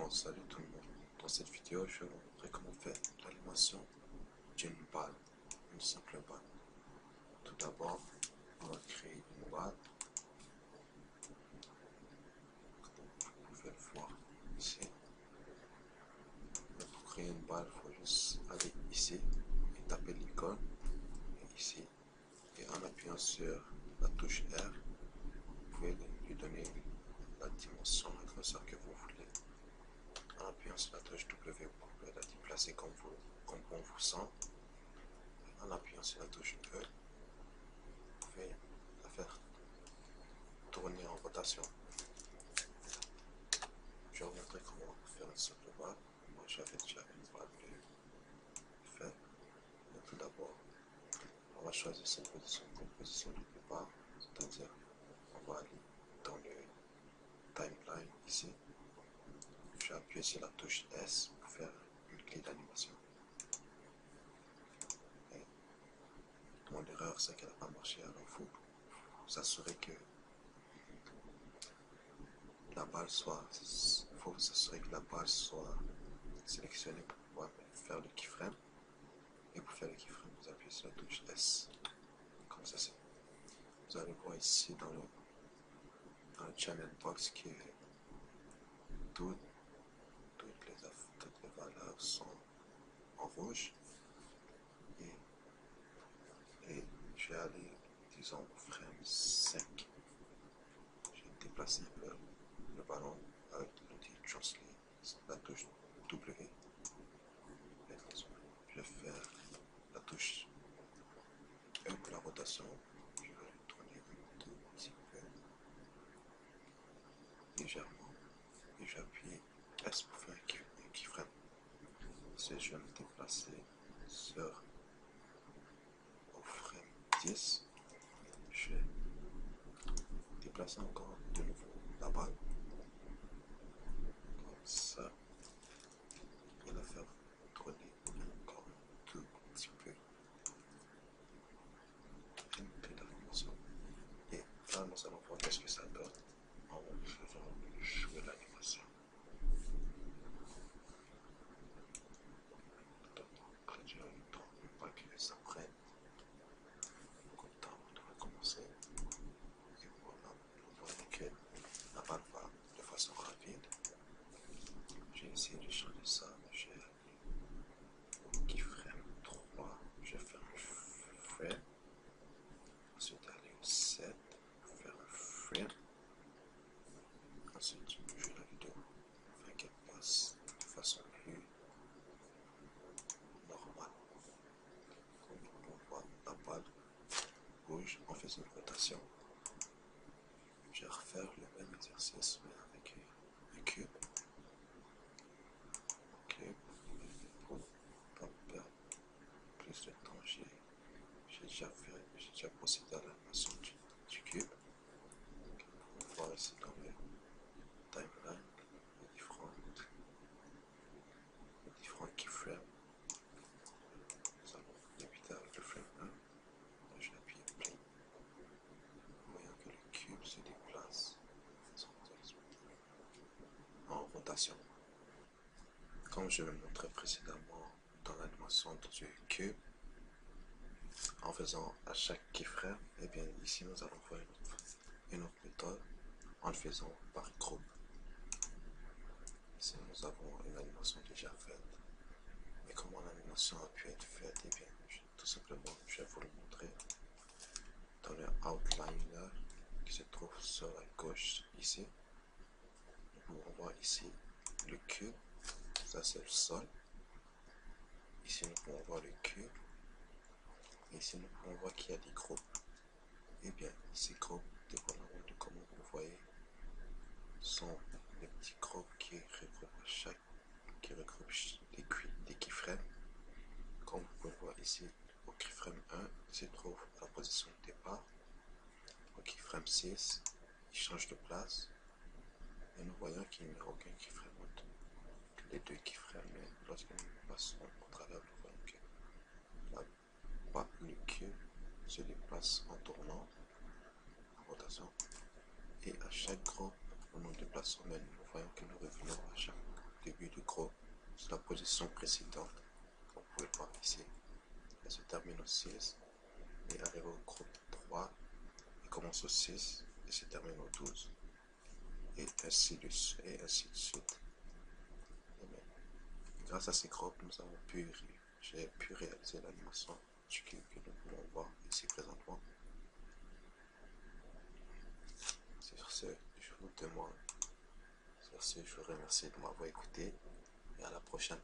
Bon, salut tout le monde. Dans cette vidéo, je vais vous montrer comment faire l'animation d'une balle, une simple balle. Tout d'abord, on va créer une balle. Vous pouvez le voir ici. Mais pour créer une balle, il faut juste aller ici et taper l'icône. Et ici, et en appuyant sur la touche R, vous pouvez lui donner la dimension, la grosseur que vous voulez. En appuyant sur la touche W, vous pouvez la déplacer comme bon vous semble. En appuyant sur la touche E, vous pouvez la faire tourner en rotation. Je vais vous montrer comment faire une simple balle. Moi j'avais déjà une balle faite. Mais tout d'abord, on va choisir cette position comme position de départ, c'est-à-dire on va aller dans le timeline ici. Je vais appuyer sur la touche S pour faire une clé d'animation. Mon erreur c'est qu'elle n'a pas marché, alors il faut vous assurer que la balle soit, faut vous assurer que la balle soit sélectionnée pour pouvoir faire le keyframe. Et pour faire le keyframe, vous appuyez sur la touche S. Comme ça, c'est. Vous allez voir ici dans le channel box que toutes les valeurs sont en rouge. Et je vais aller, disons, au frame 5. Je vais déplacer un peu le ballon avec l'outil Translate, la touche W. Je vais faire la touche E pour la rotation. Je vais le tourner un tout petit peu légèrement. Et j'appuie S pour faire un keyframe. Ensuite, je vais me déplacer sur au frame 10. Je vais déplacer encore de nouveau la balle. Comme ça. Et la faire tourner encore un tout petit peu. Une clé d'animation. Et là, nous allons voir qu'est-ce que ça donne en faisant jouer l'animation. Je ne pas que ça prenne beaucoup de temps pour commencer. Et voilà, vous voyez que la balle va de façon rapide. J'ai essayé de changer ça. J'ai au keyframe 3. Je vais faire un frame. Ensuite, aller au 7. Faire un frame. Ensuite, je joue la vidéo afin qu'elle passe de façon plus normale. Comme vous pouvez voir, la balle bouge en faisant une rotation. Je vais refaire le même exercice mais avec un cube. Pour ne pas perdre plus de temps, j'ai déjà procédé à l'animation du cube. On va voir ici dans le timeline les différents keyframes. Nous allons débuter avec le frame 1. Je vais appuyer play. Voyons que le cube se déplace en rotation. Comme je le montrais précédemment dans l'animation du cube, en faisant à chaque keyframe, et bien ici nous allons faire une autre méthode en le faisant par groupe. Ici nous avons une animation déjà faite. Et comment l'animation a pu être faite, et bien tout simplement je vais vous le montrer dans le outliner qui se trouve sur la gauche ici. Nous pouvons voir ici le cube, ça c'est le sol. Ici nous pouvons voir le cube. Et ici nous pouvons voir qu'il y a des groupes. Et bien ces groupes, dépendamment de comment vous voyez, sont les petits groupes qui regroupent des keyframes. Comme vous pouvez voir ici, au keyframe 1, il se trouve à la position de départ. Au keyframe 6, il change de place. Et nous voyons qu'il n'y a aucun keyframe entre les deux keyframes. Mais lorsque nous passons au travers, nous voyons que le cube se déplace en tournant, en rotation. Et à chaque groupe, nous nous déplaçons, mais nous voyons que nous revenons à chaque début du groupe, sur la position précédente, comme vous pouvez le voir ici. Elle se termine au 6 et arrive au groupe 3, il commence au 6 et se termine au 12. Et ainsi de suite. Grâce à ces groupes, j'ai pu réaliser l'animation que nous pouvons voir ici présentement. Sur ce, je vous remercie de m'avoir écouté et à la prochaine.